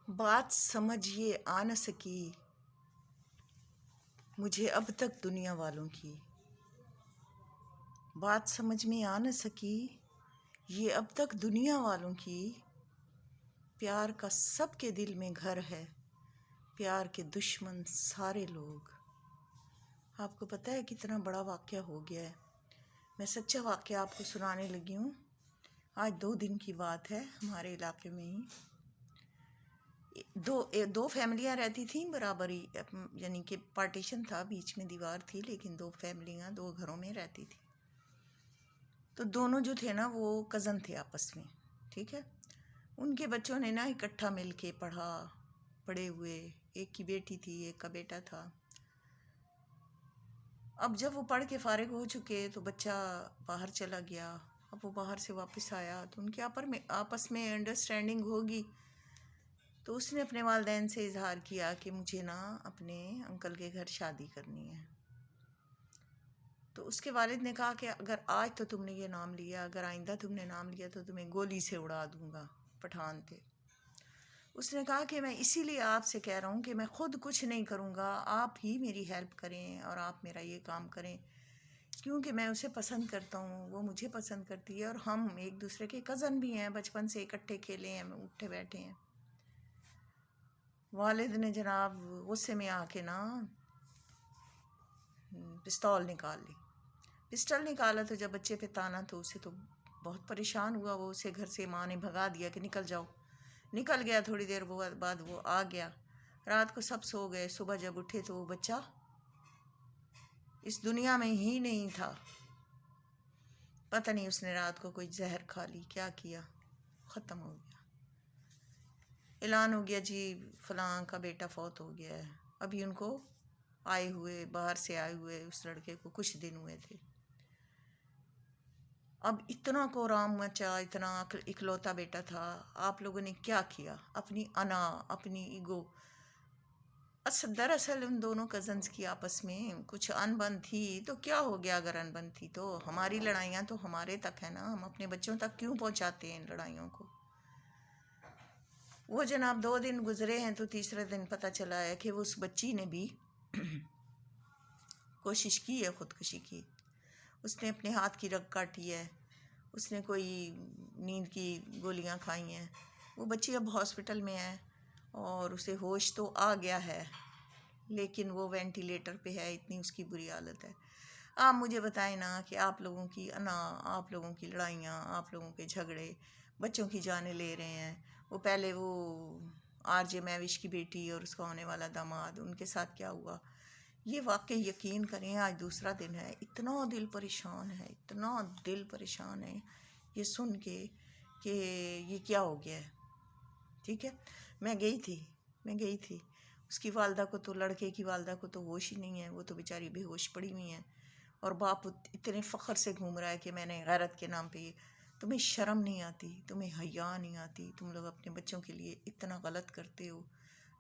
بات سمجھ یہ آ نہ سکی مجھے اب تک دنیا والوں کی، بات سمجھ میں آ نہ سکی یہ اب تک دنیا والوں کی۔ پیار کا سب کے دل میں گھر ہے، پیار کے دشمن سارے لوگ۔ آپ کو پتہ ہے کتنا بڑا واقعہ ہو گیا ہے؟ میں سچا واقعہ آپ کو سنانے لگی ہوں۔ آج 2 دن کی بات ہے، ہمارے علاقے میں ہی دو فیملیاں رہتی تھیں برابری، یعنی کہ پارٹیشن تھا، بیچ میں دیوار تھی، لیکن 2 فیملیاں 2 گھروں میں رہتی تھیں۔ تو دونوں جو تھے نا وہ کزن تھے آپس میں، ٹھیک ہے۔ ان کے بچوں نے نا اکٹھا مل کے پڑھے ہوئے، ایک کی بیٹی تھی، ایک کا بیٹا تھا۔ اب جب وہ پڑھ کے فارغ ہو چکے تو بچہ باہر چلا گیا۔ اب وہ باہر سے واپس آیا تو ان کے آپس میں انڈرسٹینڈنگ ہوگی، تو اس نے اپنے والدین سے اظہار کیا کہ مجھے نا اپنے انکل کے گھر شادی کرنی ہے۔ تو اس کے والد نے کہا کہ اگر آج تو تم نے یہ نام لیا، اگر آئندہ تم نے نام لیا تو تمہیں گولی سے اڑا دوں گا۔ پٹھان تھے۔ اس نے کہا کہ میں اسی لیے آپ سے کہہ رہا ہوں کہ میں خود کچھ نہیں کروں گا، آپ ہی میری ہیلپ کریں اور آپ میرا یہ کام کریں، کیونکہ میں اسے پسند کرتا ہوں، وہ مجھے پسند کرتی ہے، اور ہم ایک دوسرے کے کزن بھی ہیں، بچپن سے اکٹھے کھیلے ہیں، اٹھے بیٹھے ہیں۔ والد نے جناب غصے میں آ کے نا پسٹل نکالا تو جب بچے پہ تانا تو اسے تو بہت پریشان ہوا، وہ اسے گھر سے ماں نے بھگا دیا کہ نکل جاؤ۔ نکل گیا، تھوڑی دیر بعد وہ آ گیا۔ رات کو سب سو گئے، صبح جب اٹھے تو وہ بچہ اس دنیا میں ہی نہیں تھا۔ پتہ نہیں اس نے رات کو کوئی زہر کھا لی، کیا کیا، ختم ہو گیا۔ اعلان ہو گیا جی فلاں کا بیٹا فوت ہو گیا ہے۔ ابھی ان کو باہر سے آئے ہوئے اس لڑکے کو کچھ دن ہوئے تھے۔ اب اتنا کورام مچا، اتنا اکلوتا بیٹا تھا، آپ لوگوں نے کیا کیا؟ اپنی انا، اپنی ایگو۔ دراصل ان دونوں کزنز کی آپس میں کچھ انبن تھی، تو کیا ہو گیا اگر انبن تھی تو؟ ہماری لڑائیاں تو ہمارے تک ہیں نا، ہم اپنے بچوں تک کیوں پہنچاتے ہیں ان لڑائیوں کو؟ وہ جناب 2 دن گزرے ہیں تو تیسرے دن پتہ چلا ہے کہ اس بچی نے بھی کوشش کی ہے خودکشی کی۔ اس نے اپنے ہاتھ کی رگ کاٹی ہے، اس نے کوئی نیند کی گولیاں کھائی ہیں۔ وہ بچی اب ہاسپٹل میں ہے اور اسے ہوش تو آ گیا ہے، لیکن وہ وینٹیلیٹر پہ ہے، اتنی اس کی بری حالت ہے۔ آپ مجھے بتائیں نا کہ آپ لوگوں کی انا، آپ لوگوں کی لڑائیاں، آپ لوگوں کے جھگڑے بچوں کی جانیں لے رہے ہیں۔ وہ پہلے وہ آر جے مہوش کی بیٹی اور اس کا ہونے والا داماد، ان کے ساتھ کیا ہوا؟ یہ واقعی یقین کریں آج دوسرا دن ہے، اتنا دل پریشان ہے، اتنا دل پریشان ہے یہ سن کے کہ یہ کیا ہو گیا ہے، ٹھیک ہے۔ میں گئی تھی اس کی والدہ کو تو، لڑکے کی والدہ کو تو ہوش ہی نہیں ہے، وہ تو بیچاری بے ہوش پڑی ہوئی ہیں، اور باپ اتنے فخر سے گھوم رہا ہے کہ میں نے غیرت کے نام پہ۔ تمہیں شرم نہیں آتی، تمہیں حیا نہیں آتی، تم لوگ اپنے بچوں کے لیے اتنا غلط کرتے ہو،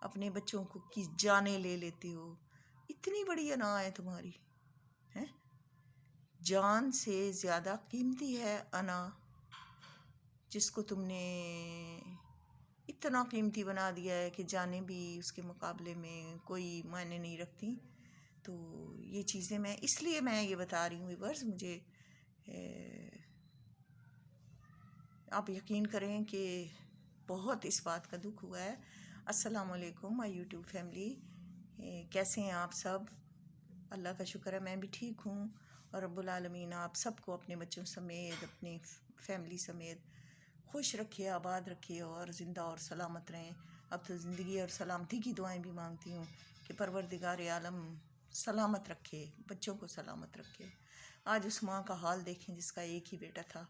اپنے بچوں کو کی جانیں لے لیتے ہو، اتنی بڑی انا ہے تمہاری، ہیں؟ جان سے زیادہ قیمتی ہے انا، جس کو تم نے اتنا قیمتی بنا دیا ہے کہ جانیں بھی اس کے مقابلے میں کوئی معنی نہیں رکھتی۔ تو یہ چیزیں اس لیے میں یہ بتا رہی ہوں ویورز، مجھے آپ یقین کریں کہ بہت اس بات کا دکھ ہوا ہے۔ السلام علیکم مائی یوٹیوب فیملی، کیسے ہیں آپ سب؟ اللہ کا شکر ہے میں بھی ٹھیک ہوں، اور رب العالمین آپ سب کو اپنے بچوں سمیت، اپنے فیملی سمیت خوش رکھے، آباد رکھے، اور زندہ اور سلامت رہیں۔ اب تو زندگی اور سلامتی کی دعائیں بھی مانگتی ہوں کہ پروردگار عالم سلامت رکھے، بچوں کو سلامت رکھے۔ آج اس ماں کا حال دیکھیں جس کا ایک ہی بیٹا تھا،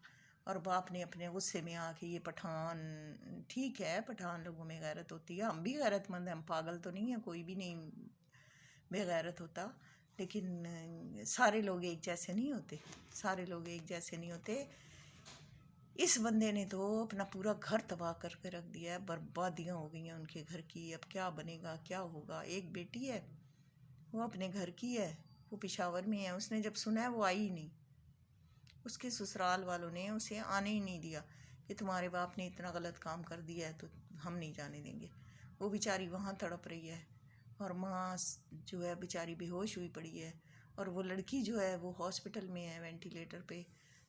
اور باپ نے اپنے غصے میں آ کے یہ پٹھان، ٹھیک ہے پٹھان لوگوں میں غیرت ہوتی ہے، ہم بھی غیرت مند ہیں، ہم پاگل تو نہیں ہیں، کوئی بھی نہیں بے غیرت ہوتا، لیکن سارے لوگ ایک جیسے نہیں ہوتے۔ اس بندے نے تو اپنا پورا گھر تباہ کر کے رکھ دیا ہے، بربادیاں ہو گئی ہیں ان کے گھر کی، اب کیا بنے گا، کیا ہوگا؟ ایک بیٹی ہے، وہ اپنے گھر کی ہے، وہ پشاور میں ہے، اس نے جب سنا ہے وہ آئی ہی نہیں، اس کے سسرال والوں نے اسے آنے ہی نہیں دیا کہ تمہارے باپ نے اتنا غلط کام کر دیا ہے تو ہم نہیں جانے دیں گے۔ وہ بیچاری وہاں تڑپ رہی ہے، اور ماں جو ہے بیچاری بے ہوش ہوئی پڑی ہے، اور وہ لڑکی جو ہے وہ ہاسپٹل میں ہے وینٹیلیٹر پہ.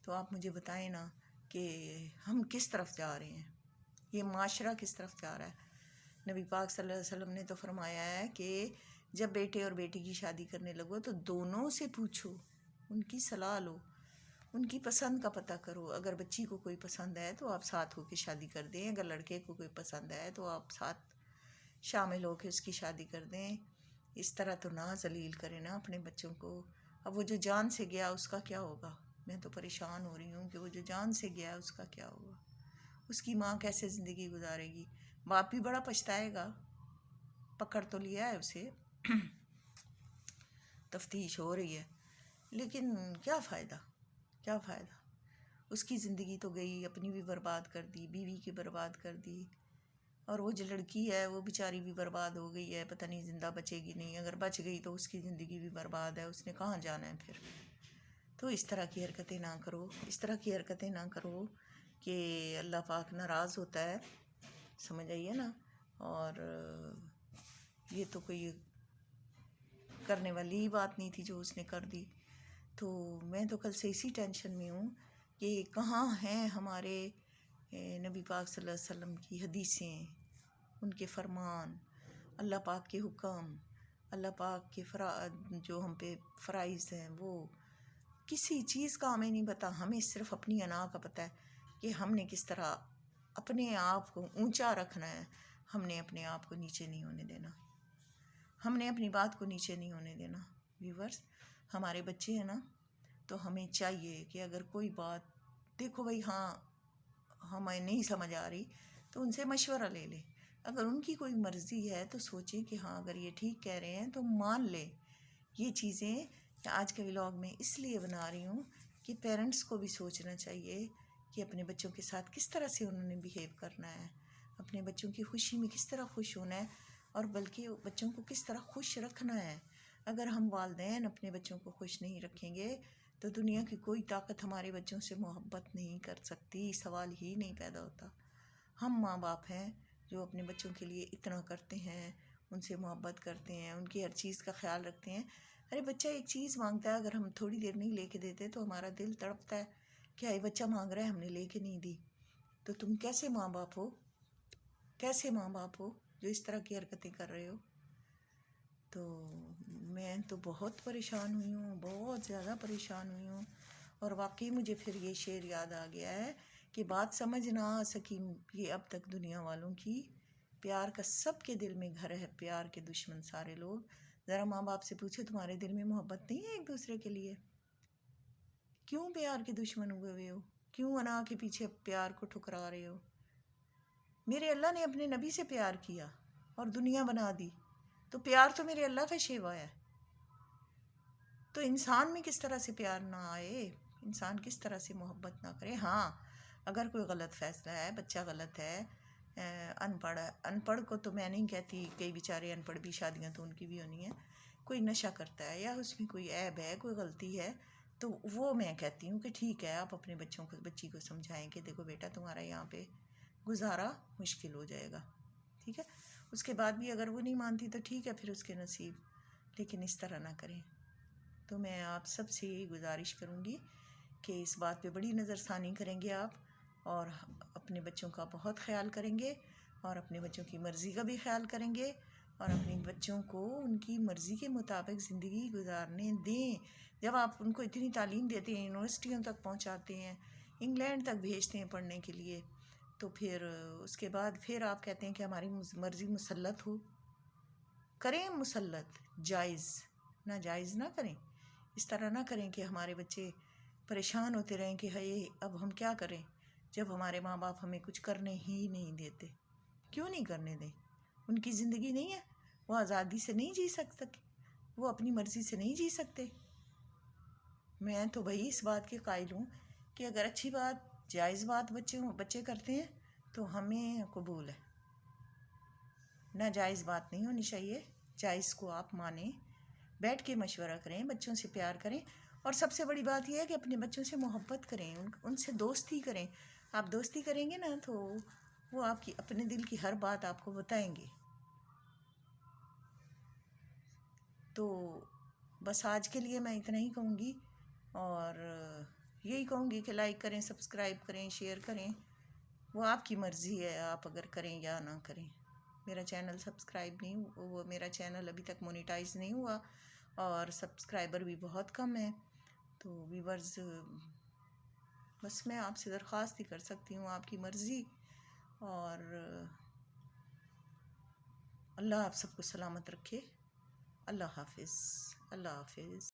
تو آپ مجھے بتائیں نا کہ ہم کس طرف جا رہے ہیں، یہ معاشرہ کس طرف جا رہا ہے. نبی پاک صلی اللہ علیہ وسلم نے تو فرمایا ہے کہ جب بیٹے اور بیٹی کی شادی کرنے لگو تو دونوں سے پوچھو، ان کی صلاح لو، ان کی پسند کا پتہ کرو. اگر بچی کو کوئی پسند ہے تو آپ ساتھ ہو کے شادی کر دیں، اگر لڑکے کو کوئی پسند ہے تو آپ ساتھ شامل ہو کے اس کی شادی کر دیں. اس طرح تو نہ ذلیل کریں نا اپنے بچوں کو. اب وہ جو جان سے گیا اس کا کیا ہوگا؟ میں تو پریشان ہو رہی ہوں کہ وہ جو جان سے گیا اس کا کیا ہوگا، اس کی ماں کیسے زندگی گزارے گی. باپ بھی بڑا پچھتائے گا. پکڑ تو لیا ہے اسے، تفتیش ہو رہی ہے، لیکن کیا فائدہ، کیا فائدہ. اس کی زندگی تو گئی، اپنی بھی برباد کر دی، بیوی کی برباد کر دی، اور وہ جو لڑکی ہے وہ بیچاری بھی برباد ہو گئی ہے. پتہ نہیں زندہ بچے گی نہیں، اگر بچ گئی تو اس کی زندگی بھی برباد ہے. اس نے کہاں جانا ہے پھر؟ تو اس طرح کی حرکتیں نہ کرو، اس طرح کی حرکتیں نہ کرو کہ اللہ پاک ناراض ہوتا ہے. سمجھ آئیے نا. اور یہ تو کوئی کرنے والی ہی بات نہیں تھی جو اس نے کر دی. تو میں تو کل سے اسی ٹینشن میں ہوں کہ کہاں ہیں ہمارے نبی پاک صلی اللہ علیہ وسلم کی حدیثیں، ان کے فرمان، اللہ پاک کے حکم، اللہ پاک کے جو ہم پہ فرائض ہیں. وہ کسی چیز کا ہمیں نہیں پتہ. ہمیں صرف اپنی انا کا پتہ ہے کہ ہم نے کس طرح اپنے آپ کو اونچا رکھنا ہے. ہم نے اپنے آپ کو نیچے نہیں ہونے دینا، ہم نے اپنی بات کو نیچے نہیں ہونے دینا. ویورز، ہمارے بچے ہیں نا، تو ہمیں چاہیے کہ اگر کوئی بات دیکھو بھائی ہاں ہمیں نہیں سمجھ آ رہی تو ان سے مشورہ لے لیں. اگر ان کی کوئی مرضی ہے تو سوچیں کہ ہاں اگر یہ ٹھیک کہہ رہے ہیں تو مان لیں. یہ چیزیں آج کے ولاگ میں اس لیے بنا رہی ہوں کہ پیرنٹس کو بھی سوچنا چاہیے کہ اپنے بچوں کے ساتھ کس طرح سے انہوں نے بیہیو کرنا ہے، اپنے بچوں کی خوشی میں کس طرح خوش ہونا ہے، اور بلکہ بچوں کو کس طرح خوش رکھنا ہے. اگر ہم والدین اپنے بچوں کو خوش نہیں رکھیں گے تو دنیا کی کوئی طاقت ہمارے بچوں سے محبت نہیں کر سکتی. سوال ہی نہیں پیدا ہوتا. ہم ماں باپ ہیں جو اپنے بچوں کے لیے اتنا کرتے ہیں، ان سے محبت کرتے ہیں، ان کی ہر چیز کا خیال رکھتے ہیں. ارے بچہ ایک چیز مانگتا ہے، اگر ہم تھوڑی دیر نہیں لے کے دیتے تو ہمارا دل تڑپتا ہے کہ یہ بچہ مانگ رہا ہے ہم نے لے کے نہیں دی. تو تم کیسے ماں باپ ہو، کیسے ماں باپ ہو جو اس طرح کی حرکتیں کر رہے ہو؟ تو میں تو بہت پریشان ہوئی ہوں، بہت زیادہ پریشان ہوئی ہوں. اور واقعی مجھے پھر یہ شعر یاد آ گیا ہے کہ بات سمجھ نہ آ سکی یہ اب تک دنیا والوں کی، پیار کا سب کے دل میں گھر ہے، پیار کے دشمن سارے لوگ. ذرا ماں باپ سے پوچھو تمہارے دل میں محبت نہیں ہے ایک دوسرے کے لیے؟ کیوں پیار کے دشمن ہوئے ہو؟ کیوں انا کے پیچھے پیار کو ٹھکرا رہے ہو؟ میرے اللہ نے اپنے نبی سے پیار کیا اور دنیا بنا دی، تو پیار تو میرے اللہ کا شیوا ہے. تو انسان میں کس طرح سے پیار نہ آئے، انسان کس طرح سے محبت نہ کرے. ہاں اگر کوئی غلط فیصلہ ہے، بچہ غلط ہے، ان پڑھ کو تو میں نہیں کہتی، کئی بیچارے ان پڑھ بھی شادیاں تو ان کی بھی ہونی ہیں. کوئی نشہ کرتا ہے یا اس میں کوئی عیب ہے، کوئی غلطی ہے، تو وہ میں کہتی ہوں کہ ٹھیک ہے، آپ اپنے بچی کو سمجھائیں کہ دیکھو بیٹا تمہارا یہاں پہ گزارا مشکل ہو جائے گا، ٹھیک ہے. اس کے بعد بھی اگر وہ نہیں مانتی تو ٹھیک ہے، پھر اس کے نصیب، لیکن اس طرح نہ کریں. تو میں آپ سب سے یہی گزارش کروں گی کہ اس بات پہ بڑی نظر ثانی کریں گے آپ، اور اپنے بچوں کا بہت خیال کریں گے، اور اپنے بچوں کی مرضی کا بھی خیال کریں گے، اور اپنے بچوں کو ان کی مرضی کے مطابق زندگی گزارنے دیں. جب آپ ان کو اتنی تعلیم دیتے ہیں، یونیورسٹیوں تک پہنچاتے ہیں، انگلینڈ تک بھیجتے ہیں پڑھنے کے لیے، تو پھر اس کے بعد پھر آپ کہتے ہیں کہ ہماری مرضی مسلط ہو. کریں مسلط، جائز، ناجائز نہ کریں. اس طرح نہ کریں کہ ہمارے بچے پریشان ہوتے رہیں کہ ہائے اب ہم کیا کریں جب ہمارے ماں باپ ہمیں کچھ کرنے ہی نہیں دیتے. کیوں نہیں کرنے دیں؟ ان کی زندگی نہیں ہے؟ وہ آزادی سے نہیں جی سکتے؟ وہ اپنی مرضی سے نہیں جی سکتے؟ میں تو بھائی اس بات کے قائل ہوں کہ اگر اچھی بات، جائز بات بچے کرتے ہیں تو ہمیں قبول ہے. ناجائز بات نہیں ہونی چاہیے، جائز کو آپ مانیں، بیٹھ کے مشورہ کریں، بچوں سے پیار کریں. اور سب سے بڑی بات یہ ہے کہ اپنے بچوں سے محبت کریں، ان سے دوستی کریں. آپ دوستی کریں گے نا تو وہ آپ کی اپنے دل کی ہر بات آپ کو بتائیں گے. تو بس آج کے لیے میں اتنا ہی کہوں گی، اور یہی کہوں گی کہ لائک کریں، سبسکرائب کریں، شیئر کریں، وہ آپ کی مرضی ہے، آپ اگر کریں یا نہ کریں۔ میرا چینل سبسکرائب نہیں، وہ میرا چینل ابھی تک مونیٹائز نہیں ہوا، اور سبسکرائبر بھی بہت کم ہے، تو ویورز بس میں آپ سے درخواست ہی کر سکتی ہوں، آپ کی مرضی، اور اللہ آپ سب کو سلامت رکھے۔ اللہ حافظ، اللہ حافظ۔